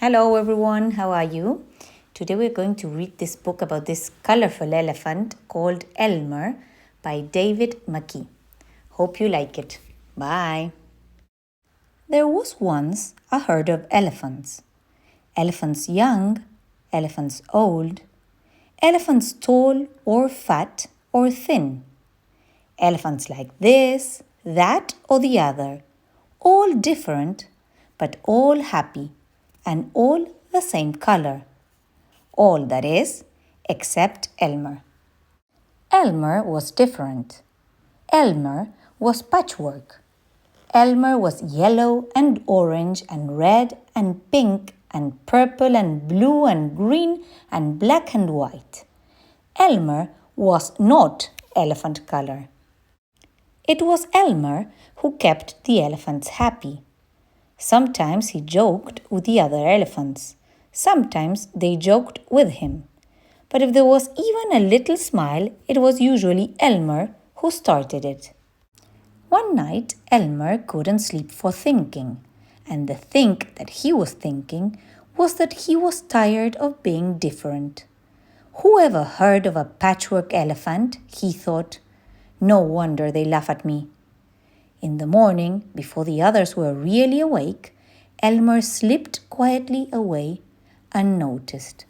Hello everyone, how are you? Today we're going to read this book about this colorful elephant called Elmer by David McKee. Hope you like it. Bye. There was once a herd of elephants. Elephants young, elephants old, elephants tall or fat or thin. Elephants like this, that or the other, all different but all happy and all the same color. All that is, except Elmer. Elmer was different. Elmer was patchwork. Elmer was yellow and orange and red and pink and purple and blue and green and black and white. Elmer was not elephant color. It was Elmer who kept the elephants happy. Sometimes he joked with the other elephants. Sometimes they joked with him. But if there was even a little smile, it was usually Elmer who started it. One night, Elmer couldn't sleep for thinking. And the think that he was thinking was that he was tired of being different. Who ever heard of a patchwork elephant? He thought. No wonder they laugh at me. In the morning, before the others were really awake, Elmer slipped quietly away, unnoticed.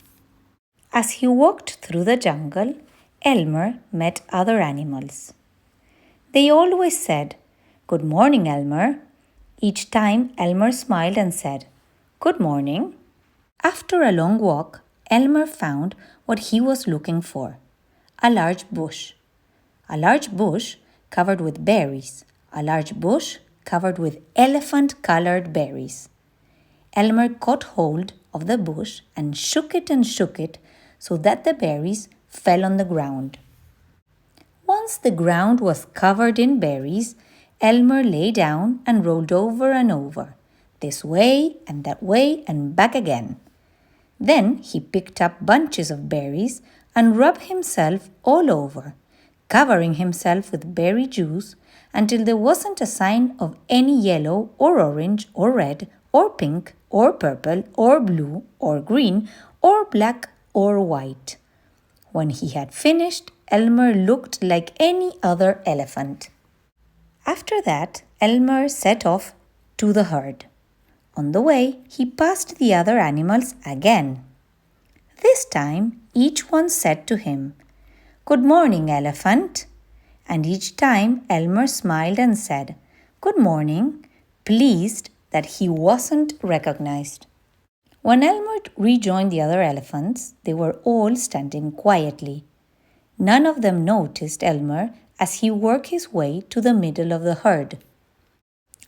As he walked through the jungle, Elmer met other animals. They always said, "Good morning, Elmer." Each time, Elmer smiled and said, "Good morning." After a long walk, Elmer found what he was looking for, a large bush. A large bush covered with berries. A large bush covered with elephant-colored berries. Elmer caught hold of the bush and shook it so that the berries fell on the ground. Once the ground was covered in berries, Elmer lay down and rolled over and over, this way and that way and back again. Then he picked up bunches of berries and rubbed himself all over, covering himself with berry juice until there wasn't a sign of any yellow or orange or red or pink or purple or blue or green or black or white. When he had finished, Elmer looked like any other elephant. After that, Elmer set off to the herd. On the way, he passed the other animals again. This time, each one said to him, "Good morning, elephant." And each time Elmer smiled and said, "Good morning," pleased that he wasn't recognized. When Elmer rejoined the other elephants, they were all standing quietly. None of them noticed Elmer as he worked his way to the middle of the herd.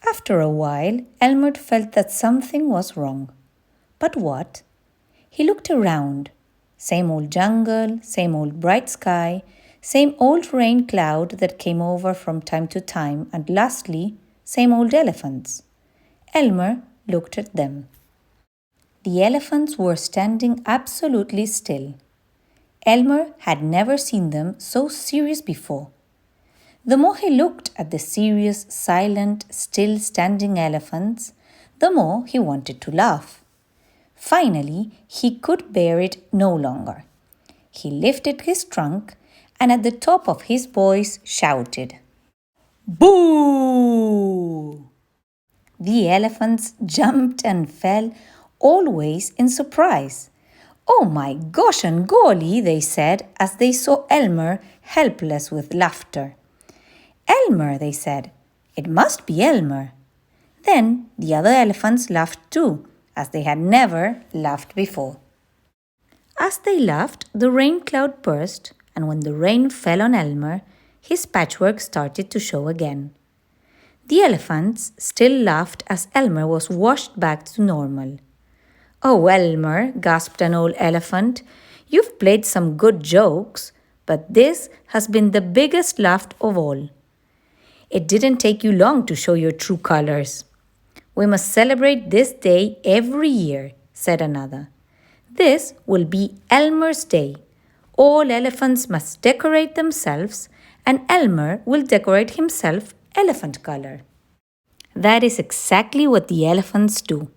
After a while, Elmer felt that something was wrong. But what? He looked around. Same old jungle, same old bright sky, same old rain cloud that came over from time to time, and lastly, same old elephants. Elmer looked at them. The elephants were standing absolutely still. Elmer had never seen them so serious before. The more he looked at the serious, silent, still standing elephants, the more he wanted to laugh. Finally, he could bear it no longer. He lifted his trunk and at the top of his voice shouted, "Boo!" The elephants jumped and fell, always in surprise. "Oh my gosh and golly," they said as they saw Elmer helpless with laughter. "Elmer," they said. "It must be Elmer." Then the other elephants laughed too, as they had never laughed before. As they laughed, the rain cloud burst, and when the rain fell on Elmer, his patchwork started to show again. The elephants still laughed as Elmer was washed back to normal. "Oh, Elmer," gasped an old elephant, "you've played some good jokes, but this has been the biggest laugh of all. It didn't take you long to show your true colors." "We must celebrate this day every year," said another. "This will be Elmer's Day. All elephants must decorate themselves, and Elmer will decorate himself elephant color." That is exactly what the elephants do.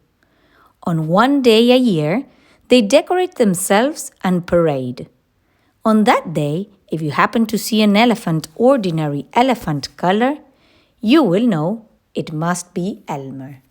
On one day a year, they decorate themselves and parade. On that day, if you happen to see an elephant ordinary elephant color, you will know it must be Elmer.